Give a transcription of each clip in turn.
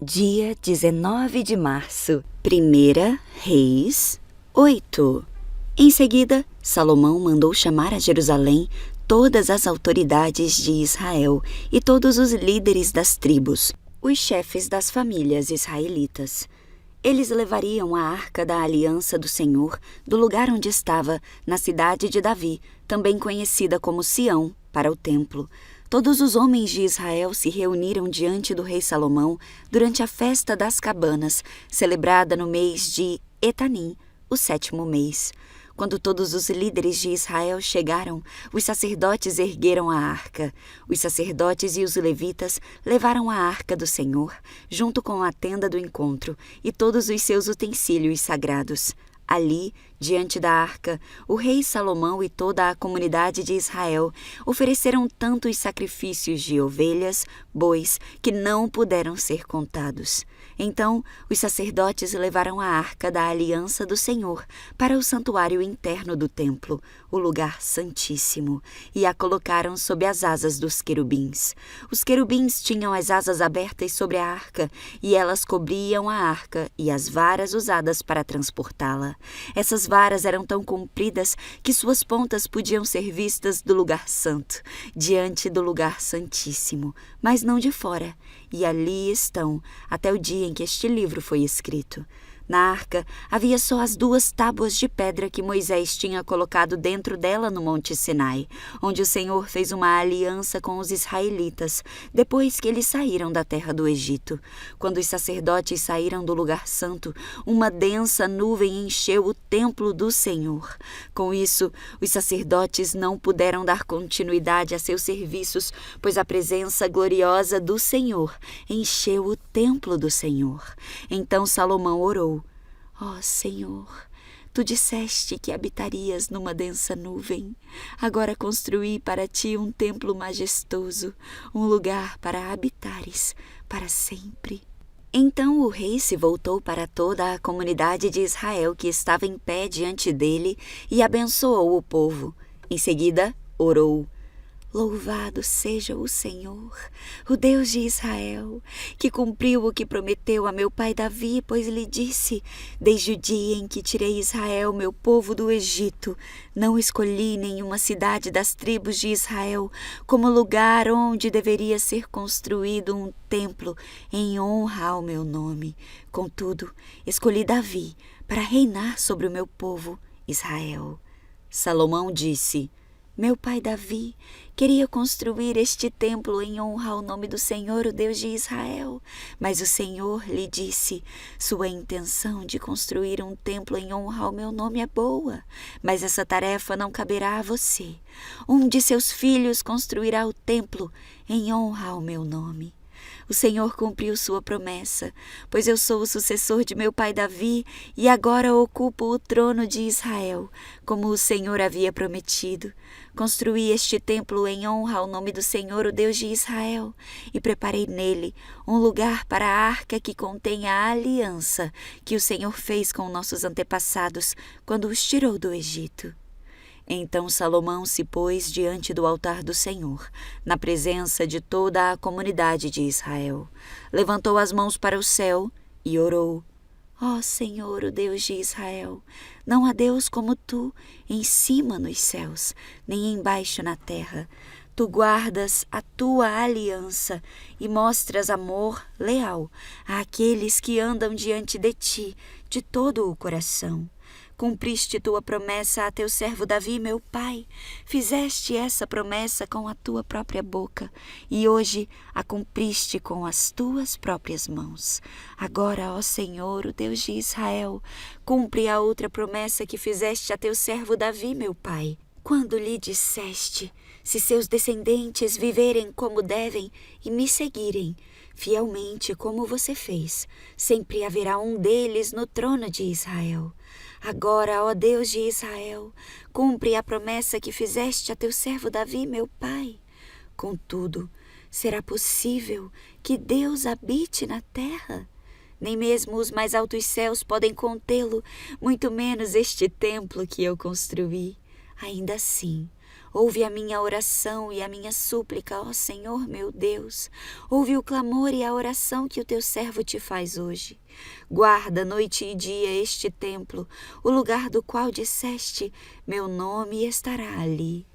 Dia 19 de março, 1 Reis 8. Em seguida, Salomão mandou chamar a Jerusalém todas as autoridades de Israel e todos os líderes das tribos, os chefes das famílias israelitas. Eles levariam a arca da aliança do Senhor do lugar onde estava, na cidade de Davi, também conhecida como Sião, para o templo. Todos os homens de Israel se reuniram diante do rei Salomão durante a festa das cabanas, celebrada no mês de Etanim, o 7º mês. Quando todos os líderes de Israel chegaram, os sacerdotes ergueram a arca. Os sacerdotes e os levitas levaram a arca do Senhor, junto com a tenda do encontro e todos os seus utensílios sagrados. Ali, diante da arca, o rei Salomão e toda a comunidade de Israel ofereceram tantos sacrifícios de ovelhas, bois, que não puderam ser contados. Então, os sacerdotes levaram a arca da aliança do Senhor para o santuário interno do templo, o lugar santíssimo, e a colocaram sob as asas dos querubins. Os querubins tinham as asas abertas sobre a arca, e elas cobriam a arca e as varas usadas para transportá-la. Essas varas eram tão compridas que suas pontas podiam ser vistas do lugar santo, diante do lugar santíssimo, mas não de fora, e ali estão até o dia em que este livro foi escrito. Na arca havia só as 2 tábuas de pedra que Moisés tinha colocado dentro dela no Monte Sinai, onde o Senhor fez uma aliança com os israelitas, depois que eles saíram da terra do Egito. Quando os sacerdotes saíram do lugar santo, uma densa nuvem encheu o templo do Senhor. Com isso, os sacerdotes não puderam dar continuidade a seus serviços, pois a presença gloriosa do Senhor encheu o templo do Senhor. Então Salomão orou: Ó Senhor, Tu disseste que habitarias numa densa nuvem. Agora construí para Ti um templo majestoso, um lugar para habitares para sempre. Então o rei se voltou para toda a comunidade de Israel que estava em pé diante dele e abençoou o povo. Em seguida, orou: Louvado seja o Senhor, o Deus de Israel, que cumpriu o que prometeu a meu pai Davi, pois lhe disse: Desde o dia em que tirei Israel, meu povo, do Egito, não escolhi nenhuma cidade das tribos de Israel como lugar onde deveria ser construído um templo em honra ao meu nome. Contudo, escolhi Davi para reinar sobre o meu povo, Israel. Salomão disse: Meu pai Davi queria construir este templo em honra ao nome do Senhor, o Deus de Israel. Mas o Senhor lhe disse: Sua intenção de construir um templo em honra ao meu nome é boa, mas essa tarefa não caberá a você. Um de seus filhos construirá o templo em honra ao meu nome. O Senhor cumpriu sua promessa, pois eu sou o sucessor de meu pai Davi e agora ocupo o trono de Israel, como o Senhor havia prometido. Construí este templo em honra ao nome do Senhor, o Deus de Israel, e preparei nele um lugar para a arca que contém a aliança que o Senhor fez com nossos antepassados quando os tirou do Egito. Então Salomão se pôs diante do altar do Senhor, na presença de toda a comunidade de Israel. Levantou as mãos para o céu e orou: Ó Senhor, o Deus de Israel, não há Deus como Tu, em cima nos céus, nem embaixo na terra. Tu guardas a Tua aliança e mostras amor leal àqueles que andam diante de Ti de todo o coração. Cumpriste Tua promessa a Teu servo Davi, meu pai. Fizeste essa promessa com a Tua própria boca e hoje a cumpriste com as Tuas próprias mãos. Agora, ó Senhor, o Deus de Israel, cumpre a outra promessa que fizeste a Teu servo Davi, meu pai, quando lhe disseste: Se seus descendentes viverem como devem e me seguirem fielmente como você fez, sempre haverá um deles no trono de Israel. Agora, ó Deus de Israel, cumpre a promessa que fizeste a Teu servo Davi, meu pai. Contudo, será possível que Deus habite na terra? Nem mesmo os mais altos céus podem contê-lo, muito menos este templo que eu construí. Ainda assim, Ouve a minha oração e a minha súplica, ó Senhor meu Deus. Ouve o clamor e a oração que o teu servo te faz hoje. Guarda noite e dia este templo, o lugar do qual disseste, meu nome estará ali.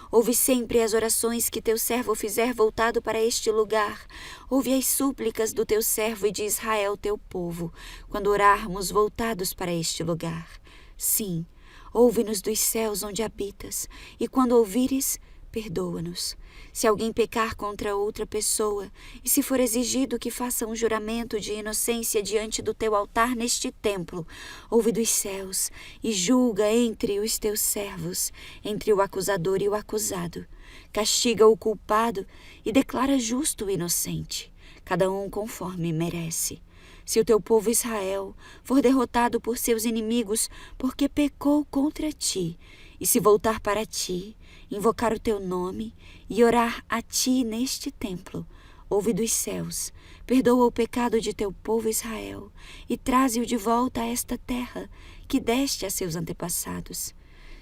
Ouve sempre as orações que teu servo fizer voltado para este lugar. Ouve as súplicas do teu servo e de Israel, teu povo, quando orarmos voltados para este lugar. Sim, ouve-nos dos céus onde habitas, e quando ouvires, perdoa-nos. Se alguém pecar contra outra pessoa, e se for exigido que faça um juramento de inocência diante do teu altar neste templo, ouve dos céus e julga entre os teus servos, entre o acusador e o acusado. Castiga o culpado e declara justo o inocente, cada um conforme merece. Se o teu povo Israel for derrotado por seus inimigos porque pecou contra ti, e se voltar para ti, invocar o teu nome e orar a ti neste templo, ouve dos céus, perdoa o pecado de teu povo Israel e traze-o de volta a esta terra que deste a seus antepassados.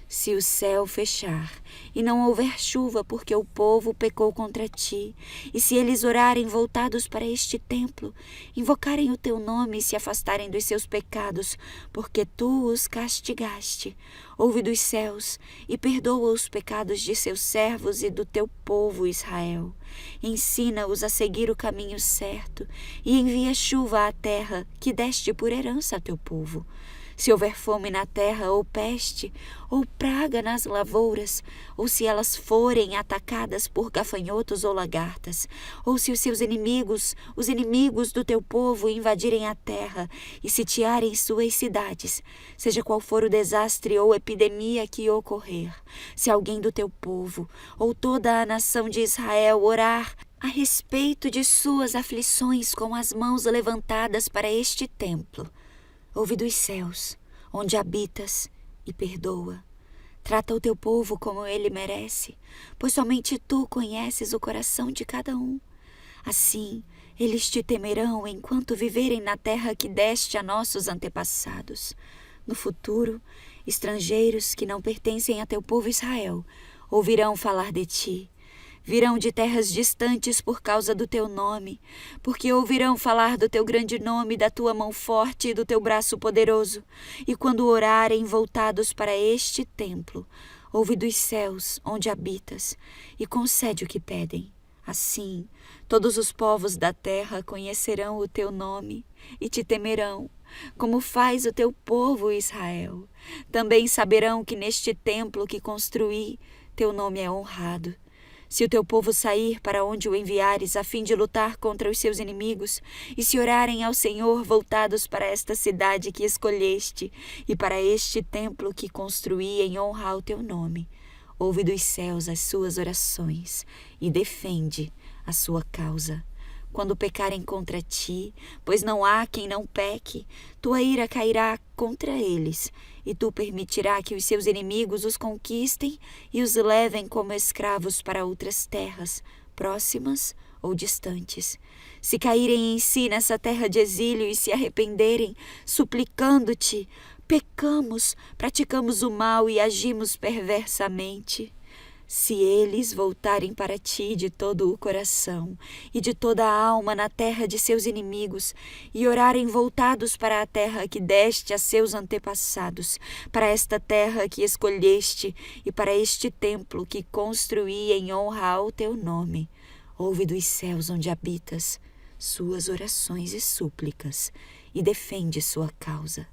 Se o céu fechar e não houver chuva porque o povo pecou contra ti, e se eles orarem voltados para este templo, invocarem o teu nome e se afastarem dos seus pecados, porque tu os castigaste, ouve dos céus e perdoa os pecados de seus servos e do teu povo Israel. Ensina-os a seguir o caminho certo e envia chuva à terra que deste por herança a teu povo. Se houver fome na terra, ou peste, ou praga nas lavouras, ou se elas forem atacadas por gafanhotos ou lagartas, ou se os seus inimigos, os inimigos do teu povo, invadirem a terra e sitiarem suas cidades, seja qual for o desastre ou epidemia que ocorrer, se alguém do teu povo, ou toda a nação de Israel orar a respeito de suas aflições com as mãos levantadas para este templo, ouve dos céus, onde habitas, e perdoa. Trata o teu povo como ele merece, pois somente tu conheces o coração de cada um. Assim, eles te temerão enquanto viverem na terra que deste a nossos antepassados. No futuro, estrangeiros que não pertencem a teu povo Israel ouvirão falar de ti. Virão de terras distantes por causa do teu nome, porque ouvirão falar do teu grande nome, da tua mão forte e do teu braço poderoso. E quando orarem voltados para este templo, ouve dos céus onde habitas e concede o que pedem. Assim, todos os povos da terra conhecerão o teu nome e te temerão, como faz o teu povo Israel. Também saberão que neste templo que construí, teu nome é honrado. Se o teu povo sair para onde o enviares a fim de lutar contra os seus inimigos, e se orarem ao Senhor voltados para esta cidade que escolheste e para este templo que construí em honra ao teu nome, ouve dos céus as suas orações e defende a sua causa. Quando pecarem contra ti, pois não há quem não peque, tua ira cairá contra eles, e tu permitirás que os seus inimigos os conquistem e os levem como escravos para outras terras, próximas ou distantes. Se caírem em si nessa terra de exílio e se arrependerem, suplicando-te, pecamos, praticamos o mal e agimos perversamente. Se eles voltarem para ti de todo o coração e de toda a alma na terra de seus inimigos, e orarem voltados para a terra que deste a seus antepassados, para esta terra que escolheste e para este templo que construí em honra ao teu nome, ouve dos céus onde habitas suas orações e súplicas e defende sua causa.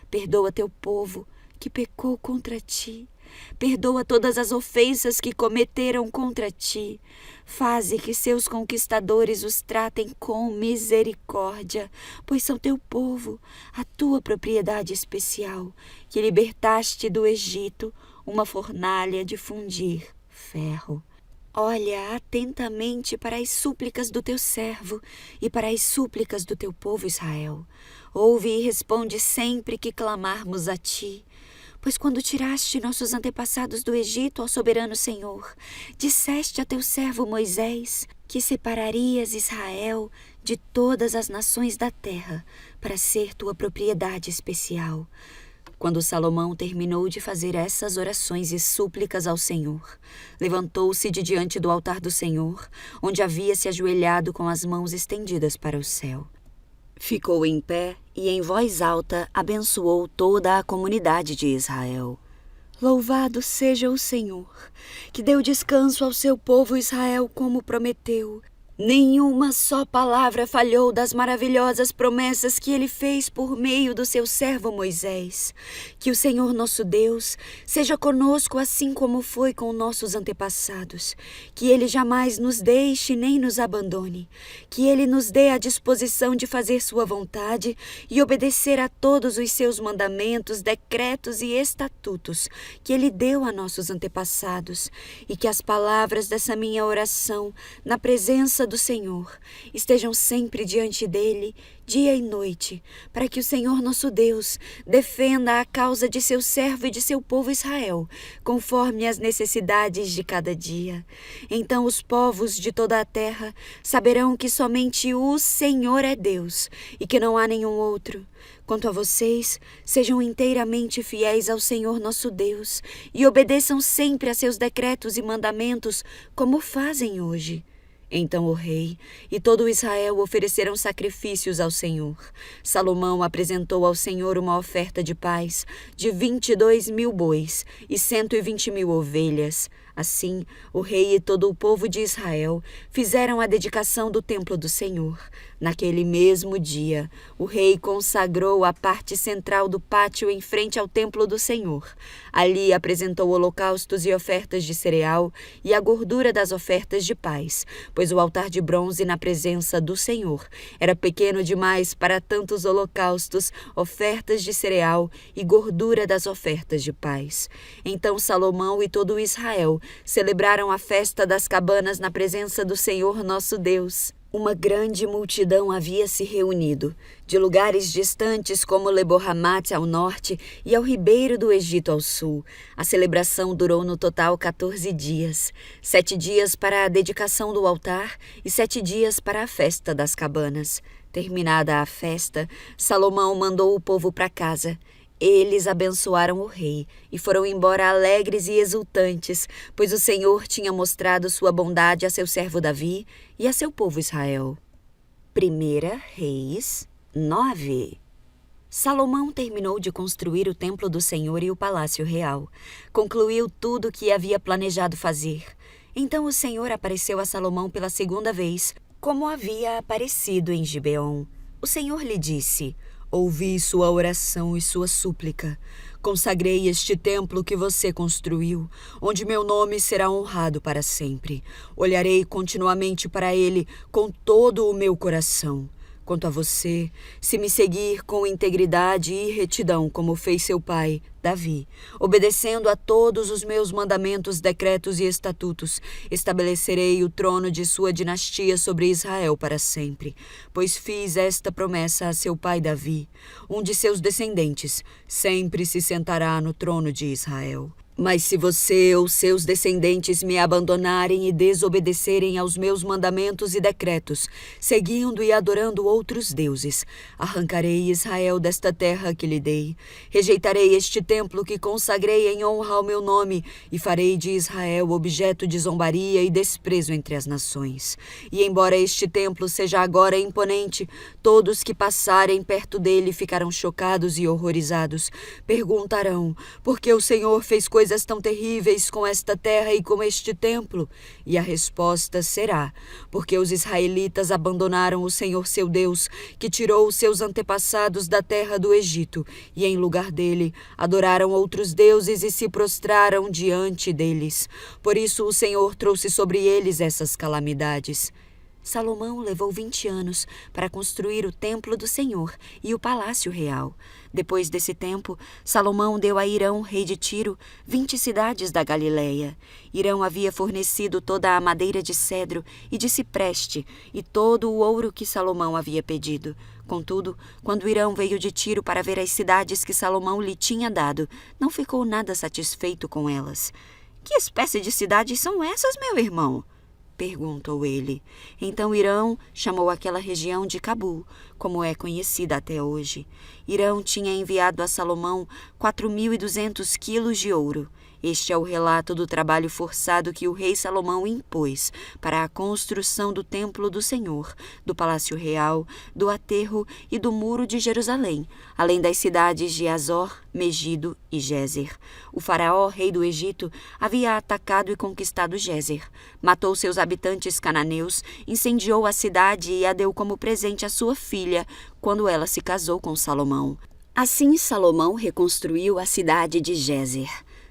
Perdoa teu povo que pecou contra ti. Perdoa todas as ofensas que cometeram contra ti. Faze que seus conquistadores os tratem com misericórdia, pois são teu povo, a tua propriedade especial, que libertaste do Egito, uma fornalha de fundir ferro. Olha atentamente para as súplicas do teu servo e para as súplicas do teu povo Israel. Ouve e responde sempre que clamarmos a ti. Pois quando tiraste nossos antepassados do Egito, ó soberano Senhor, disseste a teu servo Moisés que separarias Israel de todas as nações da terra para ser tua propriedade especial. Quando Salomão terminou de fazer essas orações e súplicas ao Senhor, levantou-se de diante do altar do Senhor, onde havia se ajoelhado com as mãos estendidas para o céu. Ficou em pé e em voz alta abençoou toda a comunidade de Israel. Louvado seja o Senhor, que deu descanso ao seu povo Israel como prometeu. Nenhuma só palavra falhou das maravilhosas promessas que ele fez por meio do seu servo Moisés. Que o Senhor nosso Deus seja conosco assim como foi com nossos antepassados. Que ele jamais nos deixe nem nos abandone. Que ele nos dê a disposição de fazer sua vontade e obedecer a todos os seus mandamentos, decretos e estatutos que ele deu a nossos antepassados. E que as palavras dessa minha oração, na presença do Senhor, estejam sempre diante dele, dia e noite, para que o Senhor nosso Deus defenda a causa de seu servo e de seu povo Israel, conforme as necessidades de cada dia. Então os povos de toda a terra saberão que somente o Senhor é Deus e que não há nenhum outro. Quanto a vocês, sejam inteiramente fiéis ao Senhor nosso Deus e obedeçam sempre a seus decretos e mandamentos, como fazem hoje. Então o rei e todo Israel ofereceram sacrifícios ao Senhor. Salomão apresentou ao Senhor uma oferta de paz de 22.000 bois e 120.000 ovelhas. Assim, o rei e todo o povo de Israel fizeram a dedicação do templo do Senhor. Naquele mesmo dia, o rei consagrou a parte central do pátio em frente ao templo do Senhor. Ali apresentou holocaustos e ofertas de cereal e a gordura das ofertas de paz, pois o altar de bronze na presença do Senhor era pequeno demais para tantos holocaustos, ofertas de cereal e gordura das ofertas de paz. Então Salomão e todo Israel celebraram a festa das cabanas na presença do Senhor nosso Deus. Uma grande multidão havia se reunido, de lugares distantes como Lebo-Hamate ao norte e ao ribeiro do Egito ao sul. A celebração durou no total 14 dias, 7 dias para a dedicação do altar e 7 dias para a festa das cabanas. Terminada a festa, Salomão mandou o povo para casa. Eles abençoaram o rei e foram embora alegres e exultantes, pois o Senhor tinha mostrado sua bondade a seu servo Davi e a seu povo Israel. 1 Reis 9. Salomão terminou de construir o templo do Senhor e o palácio real. Concluiu tudo o que havia planejado fazer. Então o Senhor apareceu a Salomão pela segunda vez, como havia aparecido em Gibeon. O Senhor lhe disse: ouvi sua oração e sua súplica. Consagrei este templo que você construiu, onde meu nome será honrado para sempre. Olharei continuamente para ele com todo o meu coração. Quanto a você, se me seguir com integridade e retidão, como fez seu pai, Davi, obedecendo a todos os meus mandamentos, decretos e estatutos, estabelecerei o trono de sua dinastia sobre Israel para sempre, pois fiz esta promessa a seu pai Davi. Um de seus descendentes sempre se sentará no trono de Israel. Mas se você ou seus descendentes me abandonarem e desobedecerem aos meus mandamentos e decretos, seguindo e adorando outros deuses, arrancarei Israel desta terra que lhe dei. Rejeitarei este templo que consagrei em honra ao meu nome e farei de Israel objeto de zombaria e desprezo entre as nações. E embora este templo seja agora imponente, todos que passarem perto dele ficarão chocados e horrorizados. Perguntarão: por que o Senhor fez coisas tão terríveis com esta terra e com este templo? E a resposta será: porque os israelitas abandonaram o Senhor seu Deus, que tirou os seus antepassados da terra do Egito, e em lugar dele adoraram outros deuses e se prostraram diante deles. Por isso o Senhor trouxe sobre eles essas calamidades. Salomão levou 20 anos para construir o templo do Senhor e o palácio real. Depois desse tempo, Salomão deu a Hirão, rei de Tiro, 20 cidades da Galileia. Hirão havia fornecido toda a madeira de cedro e de cipreste e todo o ouro que Salomão havia pedido. Contudo, quando Hirão veio de Tiro para ver as cidades que Salomão lhe tinha dado, não ficou nada satisfeito com elas. — Que espécie de cidades são essas, meu irmão? perguntou ele. Então Irão chamou aquela região de Cabul, como é conhecida até hoje. Irão tinha enviado a Salomão 4.200 quilos de ouro. Este é o relato do trabalho forçado que o rei Salomão impôs para a construção do templo do Senhor, do palácio real, do aterro e do muro de Jerusalém, além das cidades de Azor, Megido e Gézer. O faraó, rei do Egito, havia atacado e conquistado Gézer, matou seus habitantes cananeus, incendiou a cidade e a deu como presente à sua filha quando ela se casou com Salomão. Assim Salomão reconstruiu a cidade de Gézer.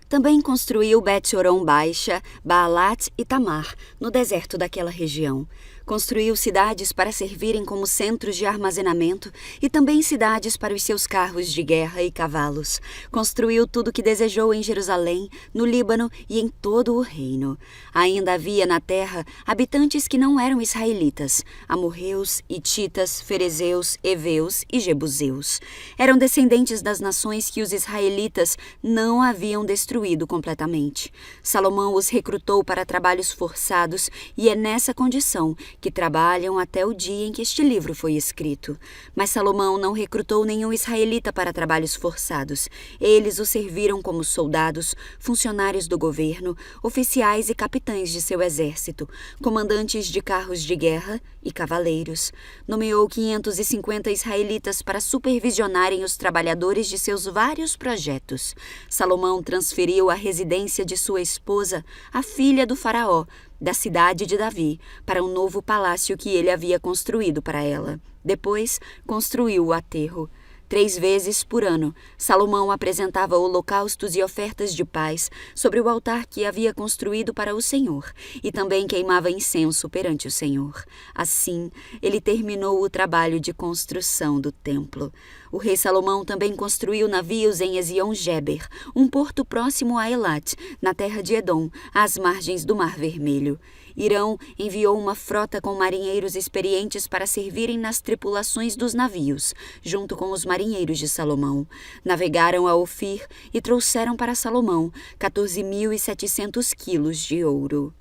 Também construiu Bet-Horon Baixa, Baalat e Tamar, no deserto daquela região. Construiu cidades para servirem como centros de armazenamento e também cidades para os seus carros de guerra e cavalos. Construiu tudo o que desejou em Jerusalém, no Líbano e em todo o reino. Ainda havia na terra habitantes que não eram israelitas, amorreus, hititas, ferezeus, heveus e jebuseus. Eram descendentes das nações que os israelitas não haviam destruído completamente. Salomão os recrutou para trabalhos forçados e é nessa condição que trabalham até o dia em que este livro foi escrito. Mas Salomão não recrutou nenhum israelita para trabalhos forçados. Eles o serviram como soldados, funcionários do governo, oficiais e capitães de seu exército, comandantes de carros de guerra e cavaleiros. Nomeou 550 israelitas para supervisionarem os trabalhadores de seus vários projetos. Salomão transferiu a residência de sua esposa, a filha do faraó, da cidade de Davi, para um novo palácio que ele havia construído para ela. Depois, construiu o aterro. 3 vezes por ano, Salomão apresentava holocaustos e ofertas de paz sobre o altar que havia construído para o Senhor, e também queimava incenso perante o Senhor. Assim, ele terminou o trabalho de construção do templo. O rei Salomão também construiu navios em Ezion-Geber, um porto próximo a Elat, na terra de Edom, às margens do Mar Vermelho. Irão enviou uma frota com marinheiros experientes para servirem nas tripulações dos navios, junto com os marinheiros de Salomão. Navegaram a Ofir e trouxeram para Salomão 14.700 quilos de ouro.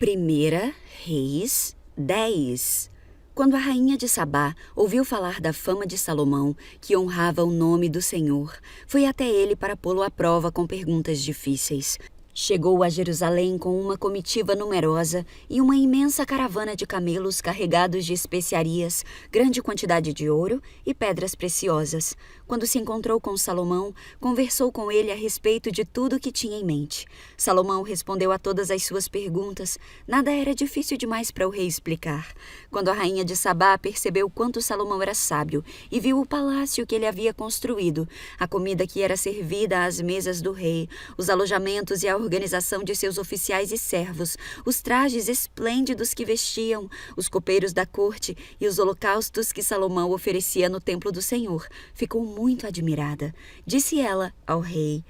1 Reis 10. Quando a rainha de Sabá ouviu falar da fama de Salomão, que honrava o nome do Senhor, foi até ele para pô-lo à prova com perguntas difíceis. Chegou a Jerusalém com uma comitiva numerosa e uma imensa caravana de camelos carregados de especiarias, grande quantidade de ouro e pedras preciosas. Quando se encontrou com Salomão, conversou com ele a respeito de tudo o que tinha em mente. Salomão respondeu a todas as suas perguntas. Nada era difícil demais para o rei explicar. Quando a rainha de Sabá percebeu quanto Salomão era sábio e viu o palácio que ele havia construído, a comida que era servida às mesas do rei, os alojamentos e a organização de seus oficiais e servos, os trajes esplêndidos que vestiam, os copeiros da corte e os holocaustos que Salomão oferecia no templo do Senhor, ficou muito admirada. Disse ela ao rei: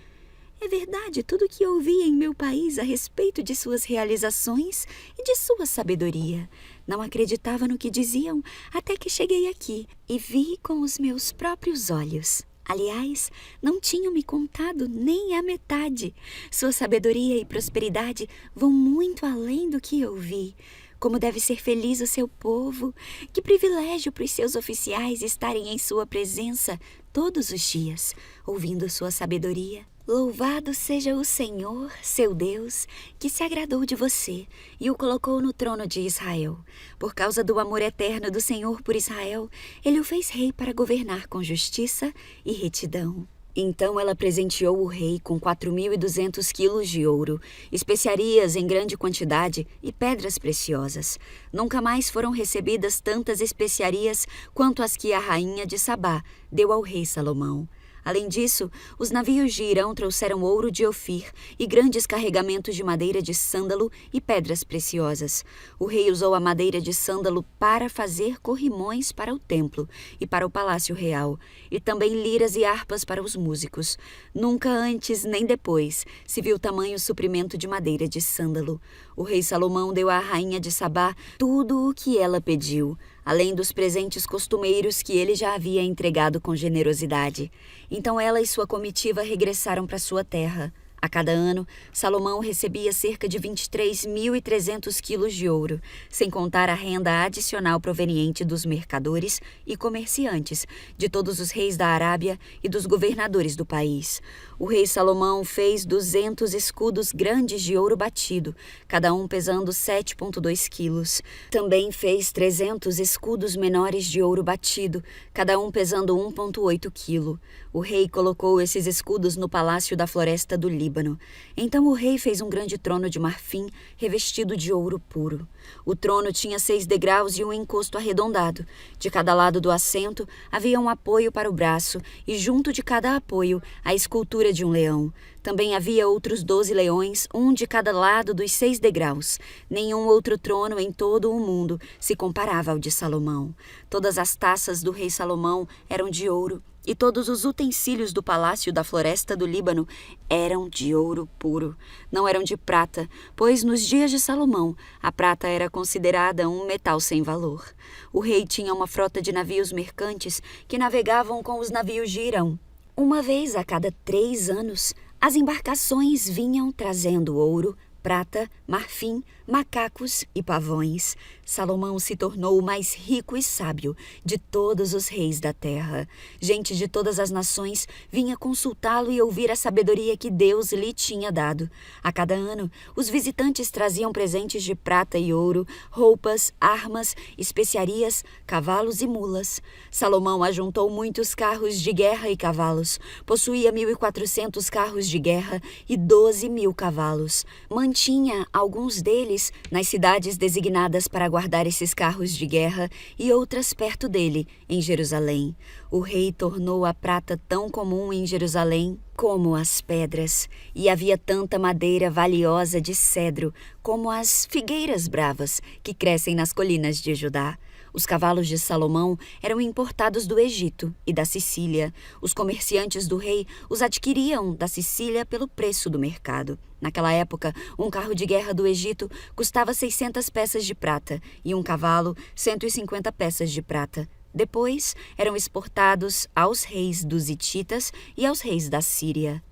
"É verdade tudo o que ouvi em meu país a respeito de suas realizações e de sua sabedoria. Não acreditava no que diziam até que cheguei aqui e vi com os meus próprios olhos. Aliás, não tinham me contado nem a metade. Sua sabedoria e prosperidade vão muito além do que eu vi. Como deve ser feliz o seu povo. Que privilégio para os seus oficiais estarem em sua presença todos os dias, ouvindo sua sabedoria. Louvado seja o Senhor, seu Deus, que se agradou de você e o colocou no trono de Israel. Por causa do amor eterno do Senhor por Israel, ele o fez rei para governar com justiça e retidão." Então ela presenteou o rei com 4.200 quilos de ouro, especiarias em grande quantidade e pedras preciosas. Nunca mais foram recebidas tantas especiarias quanto as que a rainha de Sabá deu ao rei Salomão. Além disso, os navios de Irão trouxeram ouro de Ofir e grandes carregamentos de madeira de sândalo e pedras preciosas. O rei usou a madeira de sândalo para fazer corrimões para o templo e para o palácio real, e também liras e harpas para os músicos. Nunca antes nem depois se viu tamanho suprimento de madeira de sândalo. O rei Salomão deu à rainha de Sabá tudo o que ela pediu, além dos presentes costumeiros que ele já havia entregado com generosidade. Então ela e sua comitiva regressaram para sua terra, A cada ano, Salomão recebia cerca de 23.300 quilos de ouro, sem contar a renda adicional proveniente dos mercadores e comerciantes, de todos os reis da Arábia e dos governadores do país. O rei Salomão fez 200 escudos grandes de ouro batido, cada um pesando 7,2 quilos. Também fez 300 escudos menores de ouro batido, cada um pesando 1,8 quilo. O rei colocou esses escudos no palácio da floresta do Líbano. Então o rei fez um grande trono de marfim revestido de ouro puro. O trono tinha 6 degraus e um encosto arredondado. De cada lado do assento havia um apoio para o braço e junto de cada apoio a escultura de um leão. Também havia outros 12 leões, um de cada lado dos 6 degraus. Nenhum outro trono em todo o mundo se comparava ao de Salomão. Todas as taças do rei Salomão eram de ouro, e todos os utensílios do palácio da floresta do Líbano eram de ouro puro. Não eram de prata, pois nos dias de Salomão a prata era considerada um metal sem valor. O rei tinha uma frota de navios mercantes que navegavam com os navios de Irão. Uma vez a cada 3 anos, as embarcações vinham trazendo ouro, prata, marfim, macacos e pavões. Salomão se tornou o mais rico e sábio de todos os reis da terra. Gente de todas as nações vinha consultá-lo e ouvir a sabedoria que Deus lhe tinha dado. A cada ano, os visitantes traziam presentes de prata e ouro, roupas, armas, especiarias, cavalos e mulas. Salomão ajuntou muitos carros de guerra e cavalos. Possuía 1.400 carros de guerra e 12.000 cavalos. Mantinha alguns deles nas cidades designadas para guardar esses carros de guerra e outras perto dele, em Jerusalém. O rei tornou a prata tão comum em Jerusalém como as pedras, e havia tanta madeira valiosa de cedro como as figueiras bravas que crescem nas colinas de Judá. Os cavalos de Salomão eram importados do Egito e da Sicília. Os comerciantes do rei os adquiriam da Sicília pelo preço do mercado. Naquela época, um carro de guerra do Egito custava 600 peças de prata e um cavalo 150 peças de prata. Depois, eram exportados aos reis dos hititas e aos reis da Síria.